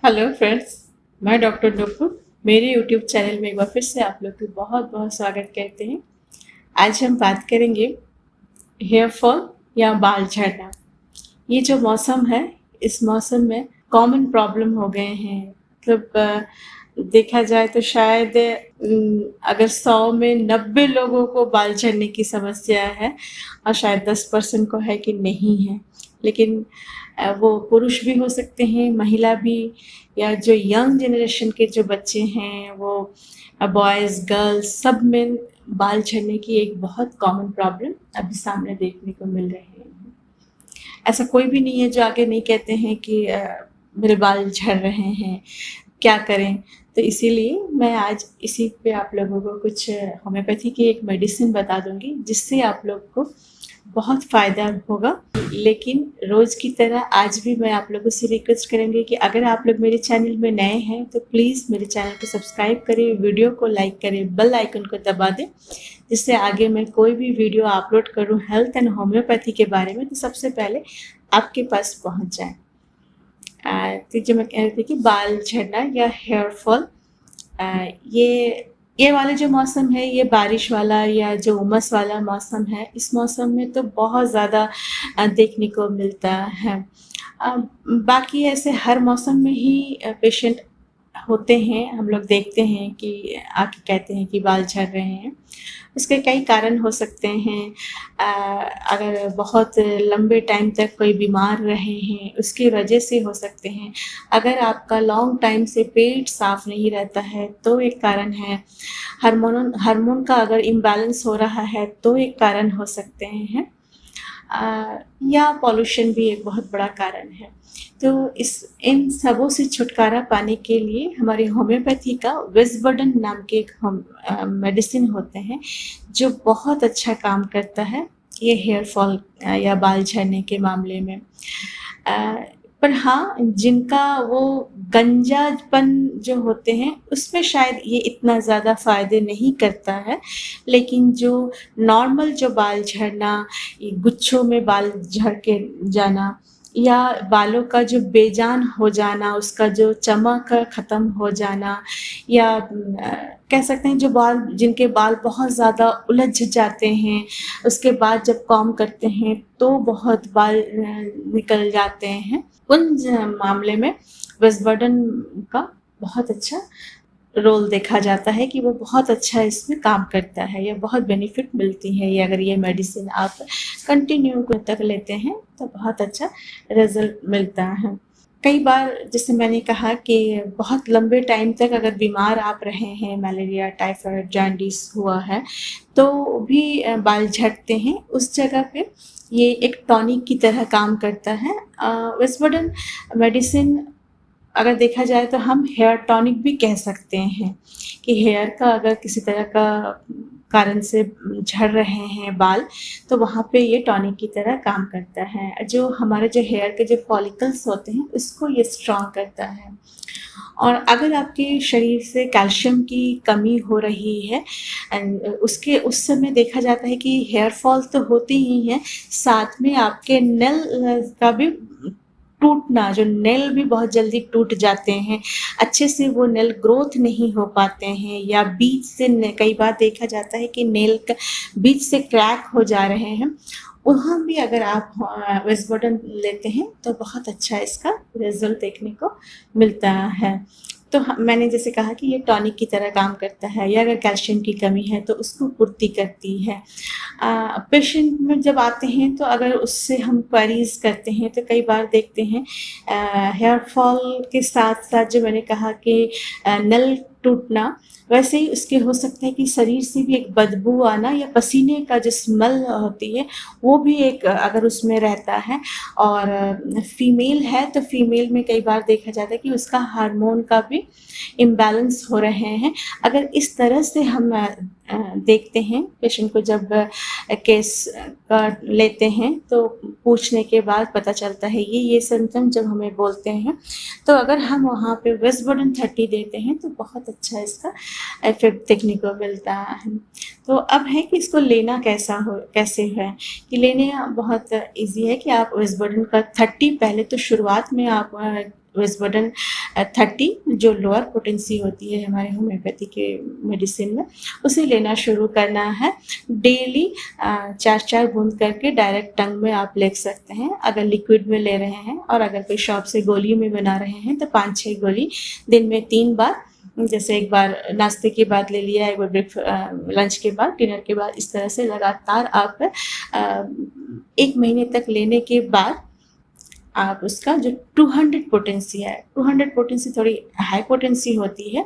Hello friends, मैं doctor Nupur. मेरे YouTube channel में एक बार फिर से आप लोग का बहुत बहुत स्वागत करते हैं। आज हम बात करेंगे हेयर फॉल या बाल झड़ना। ये जो मौसम है, इस मौसम में कॉमन प्रॉब्लम हो गए हैं। मतलब देखा जाए तो शायद अगर 100 में 90 लोगों को बाल झड़ने की समस्या है और शायद 10% को है कि नहीं है। लेकिन वो पुरुष भी हो सकते हैं, महिला भी, या जो यंग जनरेशन के जो बच्चे हैं वो बॉयज़ गर्ल्स सब में बाल झड़ने की एक बहुत कॉमन प्रॉब्लम अभी सामने देखने को मिल रहे हैं। ऐसा कोई भी नहीं है जो आगे नहीं कहते हैं कि मेरे बाल झड़ रहे हैं, क्या करें? तो इसीलिए मैं आज इसी पे आप लोगों को कुछ होम्योपैथी की एक मेडिसिन बता दूँगी, जिससे आप लोग को बहुत फ़ायदा होगा। लेकिन रोज़ की तरह आज भी मैं आप लोगों से रिक्वेस्ट करूँगी कि अगर आप लोग मेरे चैनल में नए हैं तो प्लीज़ मेरे चैनल को सब्सक्राइब करें, वीडियो को लाइक करें, बेल आइकन को दबा दें, जिससे आगे मैं कोई भी वीडियो अपलोड करूँ हेल्थ एंड होम्योपैथी के बारे में तो सबसे पहले आपके पास पहुँच जाए। तो जो मैं कह रही थी कि बाल झड़ना या हेयर फॉल, ये वाला जो मौसम है, ये बारिश वाला या जो उमस वाला मौसम है, इस मौसम में तो बहुत ज़्यादा देखने को मिलता है। बाकी ऐसे हर मौसम में ही पेशेंट होते हैं, हम लोग देखते हैं कि आके कहते हैं कि बाल झड़ रहे हैं। उसके कई कारण हो सकते हैं। अगर बहुत लंबे टाइम तक कोई बीमार रहे हैं, उसकी वजह से हो सकते हैं। अगर आपका लॉन्ग टाइम से पेट साफ़ नहीं रहता है, तो एक कारण है। हार्मोन का अगर इम्बैलेंस हो रहा है, तो एक कारण हो सकते हैं। या पॉल्यूशन भी एक बहुत बड़ा कारण है। तो इन सबों से छुटकारा पाने के लिए हमारी होम्योपैथी का विज़बर्डन नाम के एक मेडिसिन होते हैं, जो बहुत अच्छा काम करता है ये हेयर फॉल या बाल झड़ने के मामले में। पर हाँ, जिनका वो गंजापन जो होते हैं, उसमें शायद ये इतना ज़्यादा फ़ायदे नहीं करता है। लेकिन जो नॉर्मल जो बाल झड़ना, ये गुच्छों में बाल झड़ के जाना, या बालों का जो बेजान हो जाना, उसका जो चमक ख़त्म हो जाना, या कह सकते हैं जो जिनके बाल बहुत ज़्यादा उलझ जाते हैं, उसके बाद जब कॉम्ब करते हैं तो बहुत बाल निकल जाते हैं। उन मामले में विज़बर्डन का बहुत अच्छा रोल देखा जाता है कि वो बहुत अच्छा इसमें काम करता है, या बहुत बेनिफिट मिलती है। ये अगर ये मेडिसिन आप कंटिन्यू तक लेते हैं तो बहुत अच्छा रिज़ल्ट मिलता है। कई बार जैसे मैंने कहा कि बहुत लंबे टाइम तक अगर बीमार आप रहे हैं, मलेरिया, टाइफाइड, जॉन्डिस हुआ है, तो भी बाल झड़ते हैं, उस जगह पे ये एक टॉनिक की तरह काम करता है। विज़बर्डन मेडिसिन अगर देखा जाए तो हम हेयर टॉनिक भी कह सकते हैं कि हेयर का अगर किसी तरह का कारण से झड़ रहे हैं बाल, तो वहाँ पे ये टॉनिक की तरह काम करता है। जो हमारे जो हेयर के जो फॉलिकल्स होते हैं, उसको ये स्ट्रॉन्ग करता है। और अगर आपके शरीर से कैल्शियम की कमी हो रही है, एंड उसके उस समय देखा जाता है कि हेयर फॉल तो होती ही है, साथ में आपके नेल का भी टूटना, जो नेल भी बहुत जल्दी टूट जाते हैं, अच्छे से वो नेल ग्रोथ नहीं हो पाते हैं, या बीच से कई बार देखा जाता है कि नेल का बीच से क्रैक हो जा रहे हैं। वहाँ भी अगर आप विज़बर्डन लेते हैं तो बहुत अच्छा इसका रिज़ल्ट देखने को मिलता है। तो मैंने जैसे कहा कि ये टॉनिक की तरह काम करता है, या अगर कैल्शियम की कमी है तो उसको पूर्ति करती है। पेशेंट में जब आते हैं तो अगर उससे हम क्वेरीज़ करते हैं तो कई बार देखते हैं हेयर फॉल के साथ-साथ जो मैंने कहा कि नल टूटना, वैसे ही उसके हो सकता है कि शरीर से भी एक बदबू आना, या पसीने का जो स्मेल होती है, वो भी एक अगर उसमें रहता है। और फीमेल है तो फीमेल में कई बार देखा जाता है कि उसका हार्मोन का भी इम्बैलेंस हो रहे हैं। अगर इस तरह से हम देखते हैं पेशेंट को, जब केस का लेते हैं तो पूछने के बाद पता चलता है ये सिम्पटम जब हमें बोलते हैं, तो अगर हम वहाँ पे विज़बर्डन 30 देते हैं तो बहुत अच्छा इसका इफ़ेक्ट देखने को मिलता है। तो अब है कि इसको लेना कैसे है, कि लेने बहुत ईज़ी है कि आप विज़बर्डन का 30 पहले तो शुरुआत में आप वेस्बर्डन 30 जो लोअर पोटेंसी होती है हमारे होम्योपैथी के मेडिसिन में, उसे लेना शुरू करना है। डेली 4-4 बूंद करके डायरेक्ट टंग में आप ले सकते हैं अगर लिक्विड में ले रहे हैं, और अगर कोई शॉप से गोली में बना रहे हैं तो 5-6 गोली दिन में 3 बार, जैसे एक बार नाश्ते के बाद ले लिया, एक बार लंच के बाद, डिनर के बाद, इस तरह से लगातार आप 1 महीने तक लेने के बाद आप उसका जो 200 पोटेंसी है, 200 पोटेंसी थोड़ी हाई पोटेंसी होती है,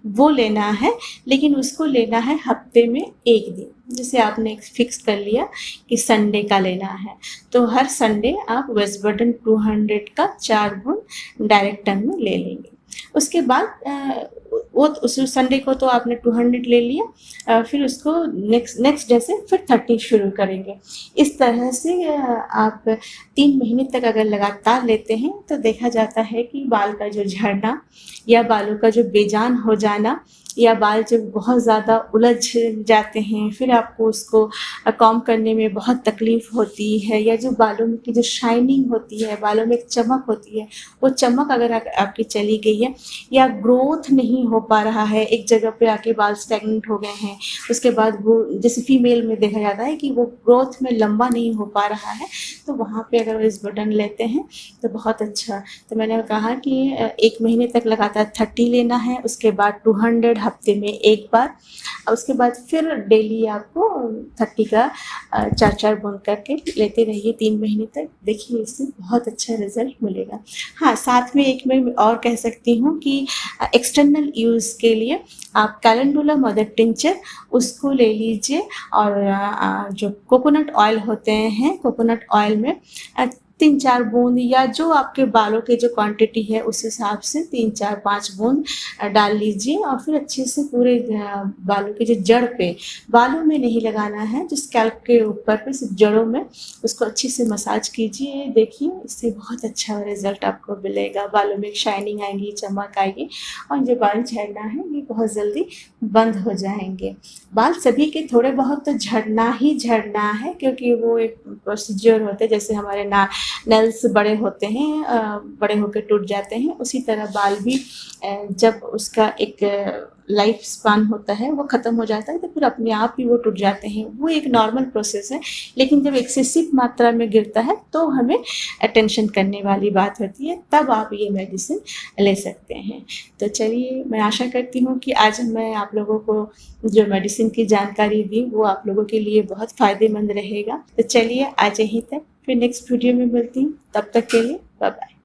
वो लेना है, लेकिन उसको लेना है हफ्ते में 1 दिन। जैसे आपने फिक्स कर लिया कि संडे का लेना है, तो हर संडे आप वेस्बर्डन 200 का 4 बूंद डायरेक्ट टंग में ले लेंगे। उसके बाद वो उस संडे को तो आपने 200 ले लिया, फिर उसको नेक्स्ट डे से फिर 30 शुरू करेंगे। इस तरह से आप 3 महीने तक अगर लगातार लेते हैं तो देखा जाता है कि बाल का जो झड़ना या बालों का जो बेजान हो जाना, या बाल जब बहुत ज़्यादा उलझ जाते हैं, फिर आपको उसको कॉम्ब करने में बहुत तकलीफ़ होती है, या जो बालों में की जो शाइनिंग होती है, बालों में एक चमक होती है, वो चमक अगर आपकी चली गई है, या ग्रोथ नहीं हो पा रहा है, एक जगह पे आके बाल स्टैग्नेंट हो गए हैं, उसके बाद वो जैसे फीमेल में देखा जाता है कि वो ग्रोथ में लंबा नहीं हो पा रहा है, तो वहाँ पे अगर वेस्बर्डन लेते हैं तो बहुत अच्छा। तो मैंने कहा कि 1 महीने तक लगातार 30 लेना है, उसके बाद 200 हफ्ते में 1 बार, और उसके बाद फिर डेली आपको 30 का 4-4 बूंद करके लेते रहिए 3 महीने तक। देखिए इससे बहुत अच्छा रिजल्ट मिलेगा। हाँ, साथ में एक मैं और कह सकती हूँ कि एक्सटर्नल यूज़ के लिए आप कैलेंडुला मदर टिंचर उसको ले लीजिए, और जो कोकोनट ऑयल होते हैं, कोकोनट ऑयल में 3-4 बूंद, या जो आपके बालों के जो क्वांटिटी है उस हिसाब से 3-4-5 बूंद डाल लीजिए, और फिर अच्छे से पूरे बालों के जो जड़ पे, बालों में नहीं लगाना है, जो स्कैल्प के ऊपर पे सिर्फ जड़ों में उसको अच्छे से मसाज कीजिए। देखिए इससे बहुत अच्छा रिजल्ट आपको मिलेगा, बालों में शाइनिंग आएगी, चमक आएगी, और जो बाल झड़ना है ये बहुत जल्दी बंद हो जाएंगे। बाल सभी के थोड़े बहुत तो झड़ना ही झड़ना है, क्योंकि वो एक प्रोसीजर होते हैं, जैसे हमारे नेल्स बड़े होते हैं, बड़े होकर टूट जाते हैं, उसी तरह बाल भी जब उसका एक लाइफ स्पान होता है वो ख़त्म हो जाता है तो फिर अपने आप ही वो टूट जाते हैं। वो एक नॉर्मल प्रोसेस है, लेकिन जब एक्सेसिव मात्रा में गिरता है तो हमें अटेंशन करने वाली बात होती है, तब आप ये मेडिसिन ले सकते हैं। तो चलिए, मैं आशा करती हूँ कि आज मैं आप लोगों को जो मेडिसिन की जानकारी दी वो आप लोगों के लिए बहुत फ़ायदेमंद रहेगा। तो चलिए आज यहीं तक, फिर नेक्स्ट वीडियो में मिलती हूँ, तब तक के लिए बाय बाय।